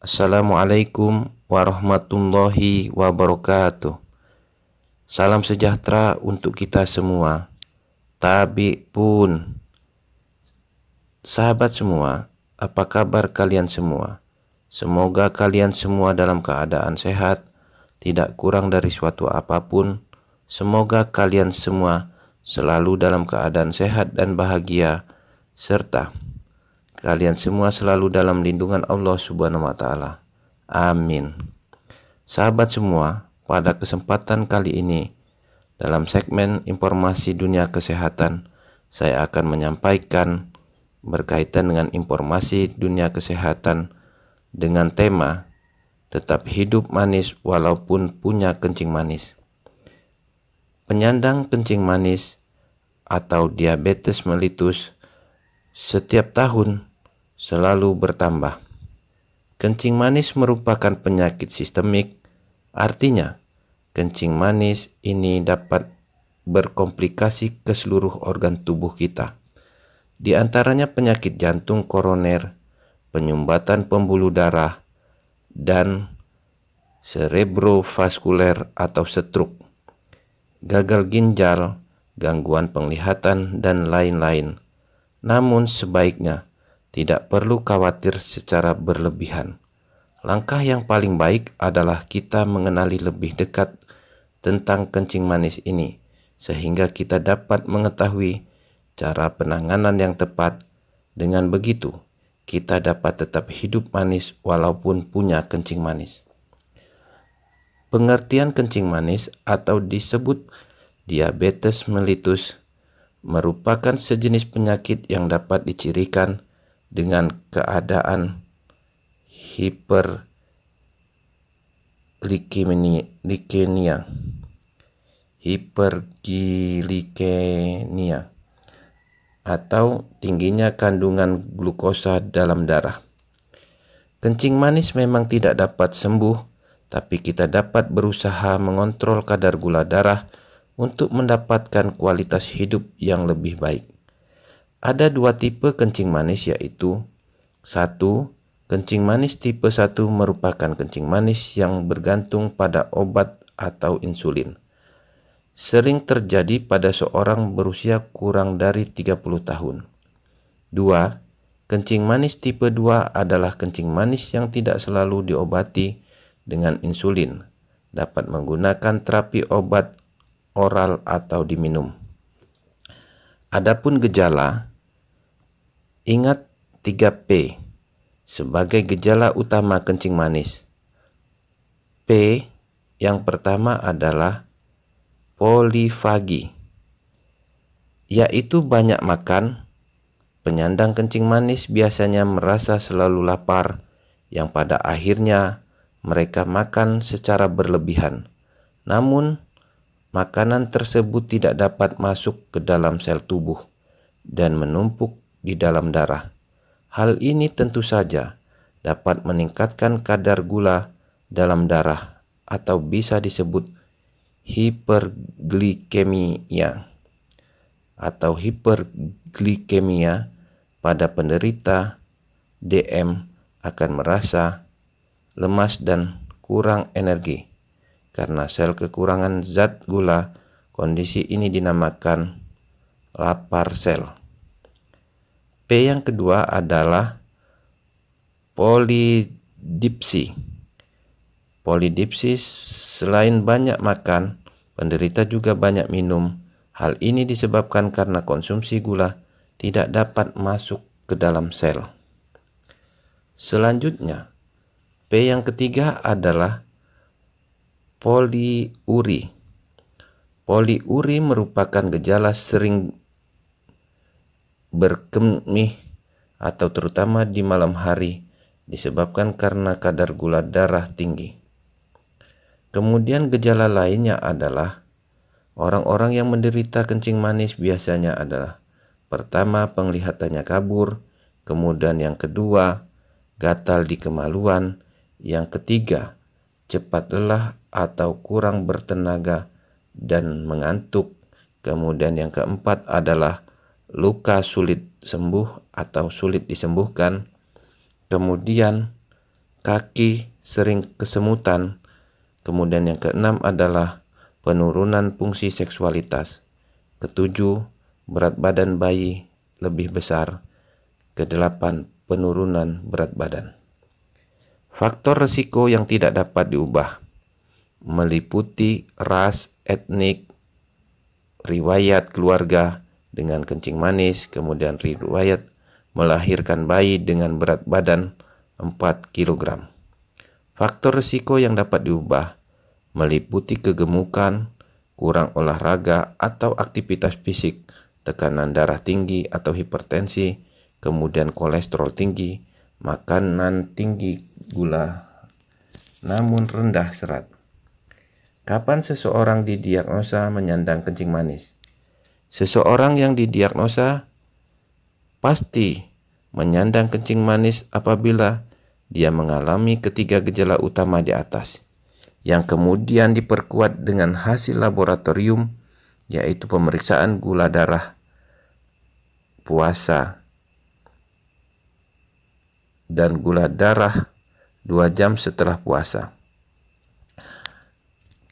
Assalamualaikum warahmatullahi wabarakatuh. Salam sejahtera untuk kita semua. Tabi pun. Sahabat semua, apa kabar kalian semua? Semoga kalian semua dalam keadaan sehat, tidak kurang dari suatu apapun. Semoga kalian semua selalu dalam keadaan sehat dan bahagia, serta kalian semua selalu dalam lindungan Allah Subhanahu wa Ta'ala. Amin. Sahabat semua, pada kesempatan kali ini, dalam segmen informasi dunia kesehatan, saya akan menyampaikan berkaitan dengan informasi dunia kesehatan dengan tema tetap hidup manis walaupun punya kencing manis. Penyandang kencing manis atau diabetes mellitus setiap tahun selalu bertambah. Kencing manis merupakan penyakit sistemik, artinya kencing manis ini dapat berkomplikasi ke seluruh organ tubuh kita. Di antaranya penyakit jantung koroner, penyumbatan pembuluh darah, dan cerebrovaskuler atau stroke, gagal ginjal, gangguan penglihatan, dan lain-lain. Namun sebaiknya tidak perlu khawatir secara berlebihan. Langkah yang paling baik adalah kita mengenali lebih dekat tentang kencing manis ini, sehingga kita dapat mengetahui cara penanganan yang tepat. Dengan begitu, kita dapat tetap hidup manis walaupun punya kencing manis. Pengertian kencing manis atau disebut diabetes mellitus merupakan sejenis penyakit yang dapat dicirikan dengan keadaan hiperglikemia atau tingginya kandungan glukosa dalam darah. Kencing manis memang tidak dapat sembuh, tapi kita dapat berusaha mengontrol kadar gula darah untuk mendapatkan kualitas hidup yang lebih baik. Ada dua tipe kencing manis, yaitu 1. Kencing manis tipe 1 merupakan kencing manis yang bergantung pada obat atau insulin. Sering terjadi pada seorang berusia kurang dari 30 tahun. 2. Kencing manis tipe 2 adalah kencing manis yang tidak selalu diobati dengan insulin, dapat menggunakan terapi obat oral atau diminum. Adapun gejala, ingat 3P sebagai gejala utama kencing manis. P yang pertama adalah polifagi, yaitu banyak makan. Penyandang kencing manis biasanya merasa selalu lapar, yang pada akhirnya mereka makan secara berlebihan. Namun, makanan tersebut tidak dapat masuk ke dalam sel tubuh dan menumpuk di dalam darah. Hal ini tentu saja dapat meningkatkan kadar gula dalam darah atau bisa disebut hiperglikemia pada penderita DM akan merasa lemas dan kurang energi karena sel kekurangan zat gula. Kondisi ini dinamakan lapar sel. P yang kedua adalah polidipsi. Polidipsi selain banyak makan, penderita juga banyak minum. Hal ini disebabkan karena konsumsi gula tidak dapat masuk ke dalam sel. Selanjutnya, P yang ketiga adalah poliuri. Poliuri merupakan gejala sering berkemih atau terutama di malam hari, disebabkan karena kadar gula darah tinggi. Kemudian gejala lainnya adalah orang-orang yang menderita kencing manis biasanya adalah pertama, penglihatannya kabur, kemudian yang kedua, gatal di kemaluan, yang ketiga, cepat lelah atau kurang bertenaga dan mengantuk, kemudian yang keempat adalah luka sulit sembuh atau sulit disembuhkan, kemudian kaki sering kesemutan. Kemudian yang keenam adalah penurunan fungsi seksualitas. Ketujuh, berat badan bayi lebih besar. Kedelapan, penurunan berat badan. Faktor risiko yang tidak dapat diubah meliputi ras, etnik, riwayat keluarga dengan kencing manis, kemudian riwayat melahirkan bayi dengan berat badan 4 kg. Faktor risiko yang dapat diubah meliputi kegemukan, kurang olahraga atau aktivitas fisik, tekanan darah tinggi atau hipertensi, kemudian kolesterol tinggi, makanan tinggi gula namun rendah serat. Kapan seseorang didiagnosa menyandang kencing manis? Seseorang yang didiagnosa pasti menyandang kencing manis apabila dia mengalami ketiga gejala utama di atas, yang kemudian diperkuat dengan hasil laboratorium, yaitu pemeriksaan gula darah, puasa, dan gula darah 2 jam setelah puasa.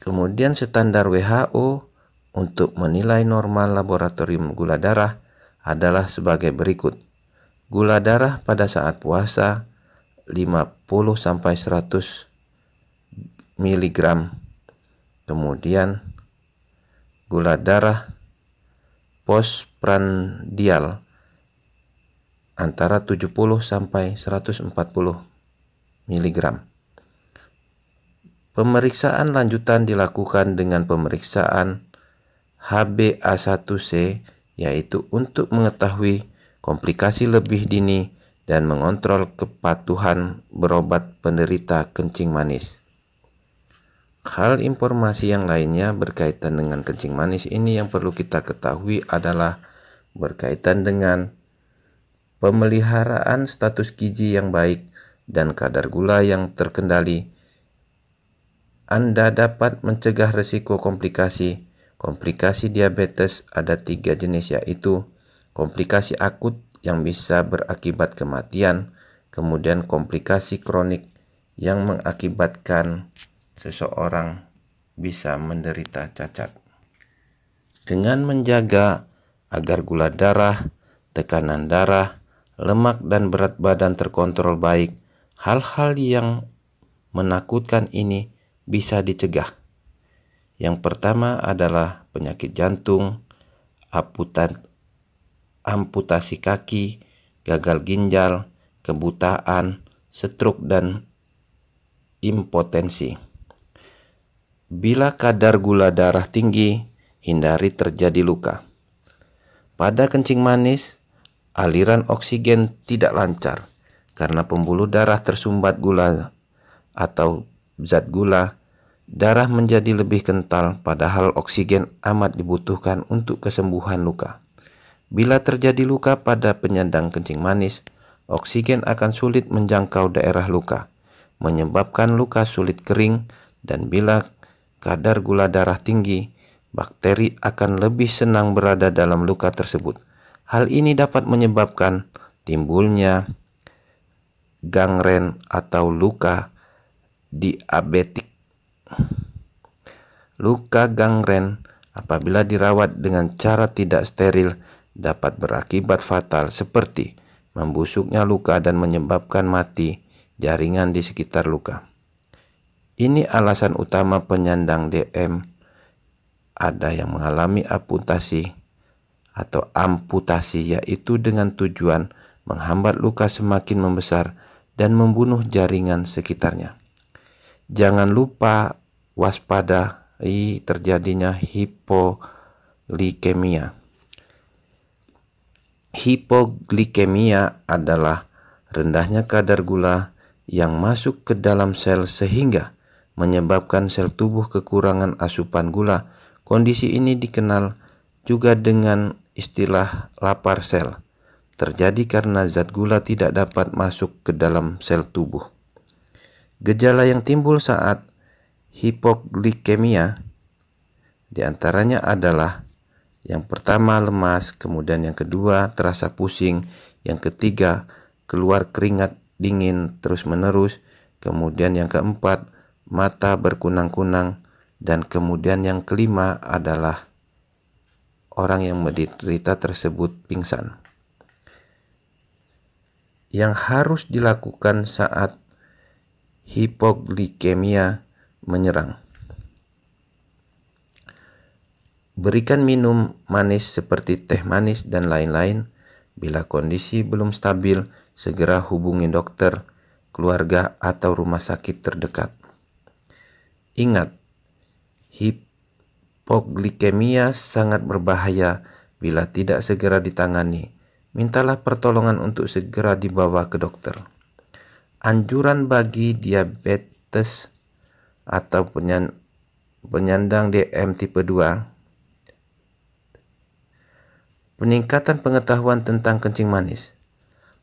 Kemudian standar WHO untuk menilai normal laboratorium gula darah adalah sebagai berikut. Gula darah pada saat puasa 50-100 mg. Kemudian gula darah postprandial antara 70-140 mg. Pemeriksaan lanjutan dilakukan dengan pemeriksaan HbA1c, yaitu untuk mengetahui komplikasi lebih dini dan mengontrol kepatuhan berobat penderita kencing manis. Hal informasi yang lainnya berkaitan dengan kencing manis ini yang perlu kita ketahui adalah berkaitan dengan pemeliharaan status gizi yang baik dan kadar gula yang terkendali. Anda dapat mencegah risiko komplikasi. Komplikasi diabetes ada 3 jenis, yaitu komplikasi akut yang bisa berakibat kematian, kemudian komplikasi kronik yang mengakibatkan seseorang bisa menderita cacat. Dengan menjaga agar gula darah, tekanan darah, lemak dan berat badan terkontrol baik, hal-hal yang menakutkan ini bisa dicegah. Yang pertama adalah penyakit jantung, amputasi kaki, gagal ginjal, kebutaan, stroke, dan impotensi. Bila kadar gula darah tinggi, hindari terjadi luka. Pada kencing manis, aliran oksigen tidak lancar karena pembuluh darah tersumbat gula atau zat gula. Darah menjadi lebih kental, padahal oksigen amat dibutuhkan untuk kesembuhan luka. Bila terjadi luka pada penyandang kencing manis, oksigen akan sulit menjangkau daerah luka, menyebabkan luka sulit kering, dan bila kadar gula darah tinggi, bakteri akan lebih senang berada dalam luka tersebut. Hal ini dapat menyebabkan timbulnya gangren atau luka diabetik. Luka gangren apabila dirawat dengan cara tidak steril dapat berakibat fatal, seperti membusuknya luka dan menyebabkan mati jaringan di sekitar luka. Ini alasan utama penyandang DM ada yang mengalami amputasi, yaitu dengan tujuan menghambat luka semakin membesar dan membunuh jaringan sekitarnya. Jangan lupa waspadai terjadinya hipoglikemia. Hipoglikemia adalah rendahnya kadar gula yang masuk ke dalam sel sehingga menyebabkan sel tubuh kekurangan asupan gula. Kondisi ini dikenal juga dengan istilah lapar sel. Terjadi karena zat gula tidak dapat masuk ke dalam sel tubuh. Gejala yang timbul saat hipoglikemia diantaranya adalah yang pertama lemas, kemudian yang kedua terasa pusing, yang ketiga keluar keringat dingin terus menerus, Kemudian yang keempat, mata berkunang-kunang. Dan kemudian yang kelima adalah orang yang menderita tersebut pingsan. Yang harus dilakukan saat hipoglikemia menyerang. Berikan minum manis seperti teh manis dan lain-lain. Bila kondisi belum stabil, segera hubungi dokter, keluarga, atau rumah sakit terdekat. Ingat, hipoglikemia sangat berbahaya bila tidak segera ditangani. Mintalah pertolongan untuk segera dibawa ke dokter. Anjuran bagi diabetes atau penyandang DM tipe 2. Peningkatan pengetahuan tentang kencing manis.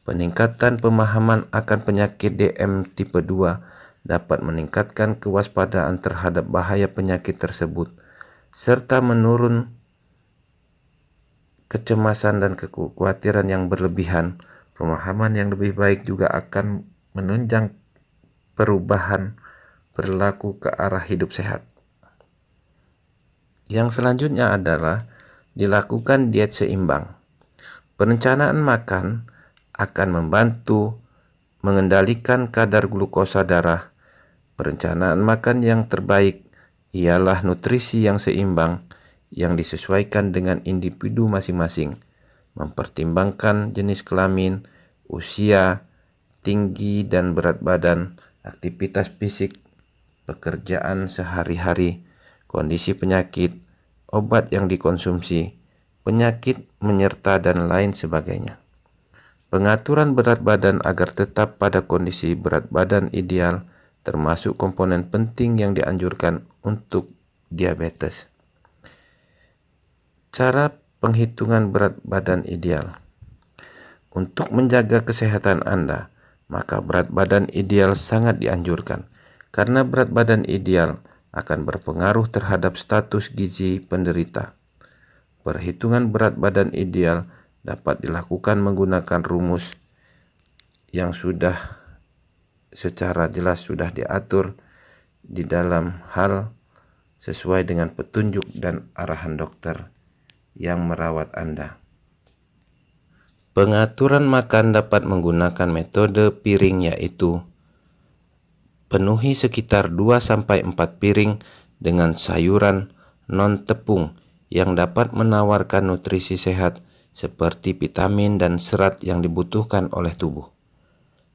Peningkatan pemahaman akan penyakit DM tipe 2 dapat meningkatkan kewaspadaan terhadap bahaya penyakit tersebut, serta menurun kecemasan dan kekhawatiran yang berlebihan. Pemahaman yang lebih baik juga akan menunjang perubahan perilaku ke arah hidup sehat. Yang selanjutnya adalah dilakukan diet seimbang. Perencanaan makan akan membantu mengendalikan kadar glukosa darah. Perencanaan makan yang terbaik ialah nutrisi yang seimbang yang disesuaikan dengan individu masing-masing, mempertimbangkan jenis kelamin, usia, tinggi dan berat badan, aktivitas fisik, pekerjaan sehari-hari, kondisi penyakit, obat yang dikonsumsi, penyakit menyerta dan lain sebagainya. Pengaturan berat badan agar tetap pada kondisi berat badan ideal termasuk komponen penting yang dianjurkan untuk diabetes. Cara penghitungan berat badan ideal. Untuk menjaga kesehatan Anda, maka berat badan ideal sangat dianjurkan karena berat badan ideal akan berpengaruh terhadap status gizi penderita. Perhitungan berat badan ideal dapat dilakukan menggunakan rumus yang secara jelas sudah diatur di dalam hal sesuai dengan petunjuk dan arahan dokter yang merawat Anda. Pengaturan makan dapat menggunakan metode piring, yaitu penuhi sekitar 2-4 piring dengan sayuran non-tepung yang dapat menawarkan nutrisi sehat seperti vitamin dan serat yang dibutuhkan oleh tubuh.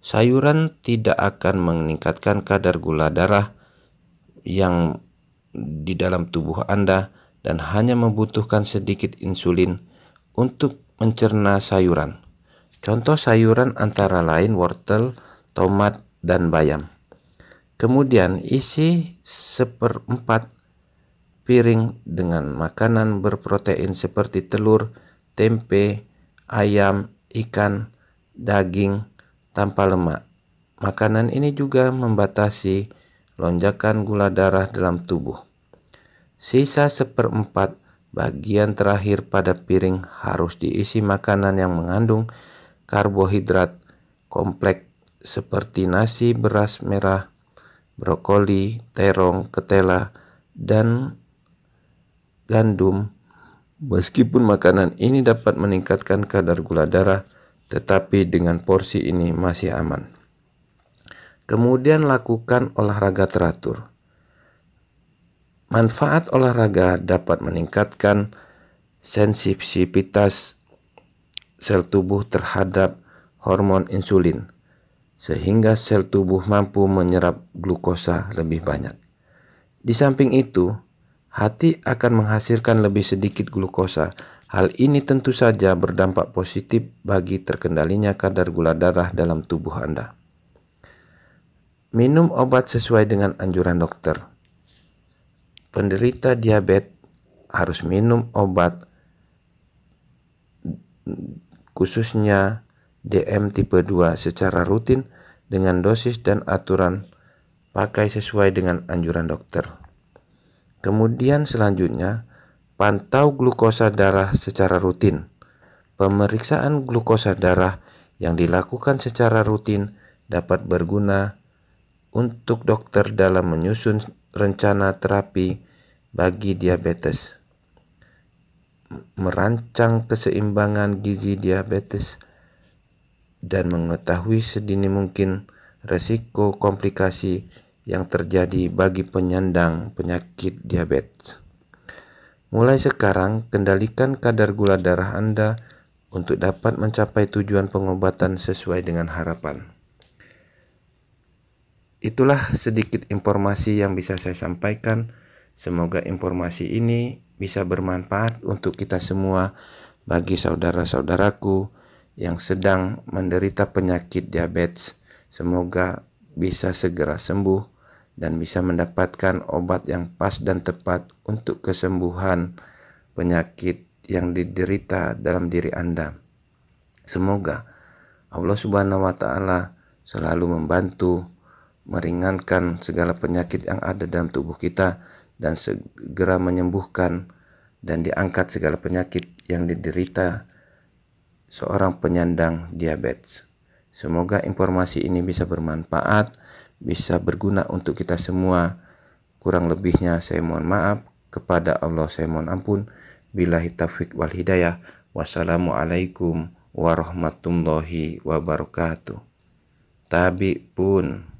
Sayuran tidak akan meningkatkan kadar gula darah yang di dalam tubuh Anda dan hanya membutuhkan sedikit insulin untuk mencerna sayuran. Contoh sayuran antara lain wortel, tomat, dan bayam. Kemudian isi 1/4 piring dengan makanan berprotein seperti telur, tempe, ayam, ikan, daging tanpa lemak. Makanan ini juga membatasi lonjakan gula darah dalam tubuh. Sisa 1/4 bagian terakhir pada piring harus diisi makanan yang mengandung karbohidrat kompleks seperti nasi, beras merah, brokoli, terong, ketela, dan gandum. Meskipun makanan ini dapat meningkatkan kadar gula darah, tetapi dengan porsi ini masih aman. Kemudian lakukan olahraga teratur. Manfaat olahraga dapat meningkatkan sensitivitas sel tubuh terhadap hormon insulin, sehingga sel tubuh mampu menyerap glukosa lebih banyak. Di samping itu, hati akan menghasilkan lebih sedikit glukosa. Hal ini tentu saja berdampak positif bagi terkendalinya kadar gula darah dalam tubuh Anda. Minum obat sesuai dengan anjuran dokter. Penderita diabetes harus minum obat, khususnya DM tipe 2 secara rutin dengan dosis dan aturan pakai sesuai dengan anjuran dokter. Kemudian selanjutnya, pantau glukosa darah secara rutin. Pemeriksaan glukosa darah yang dilakukan secara rutin dapat berguna untuk dokter dalam menyusun rencana terapi bagi diabetes, merancang keseimbangan gizi diabetes, dan mengetahui sedini mungkin resiko komplikasi yang terjadi bagi penyandang penyakit diabetes. Mulai sekarang, kendalikan kadar gula darah Anda untuk dapat mencapai tujuan pengobatan sesuai dengan harapan. Itulah sedikit informasi yang bisa saya sampaikan. Semoga informasi ini bisa bermanfaat untuk kita semua, bagi saudara-saudaraku yang sedang menderita penyakit diabetes. Semoga bisa segera sembuh dan bisa mendapatkan obat yang pas dan tepat untuk kesembuhan penyakit yang diderita dalam diri Anda. Semoga Allah Subhanahu wa Ta'ala selalu membantu meringankan segala penyakit yang ada dalam tubuh kita dan segera menyembuhkan dan diangkat segala penyakit yang diderita seorang penyandang diabetes. Semoga informasi ini bisa bermanfaat, bisa berguna untuk kita semua. Kurang lebihnya saya mohon maaf. Kepada Allah saya mohon ampun. Billahi taufiq wal hidayah. Wassalamualaikum warahmatullahi wabarakatuh. Tabi pun.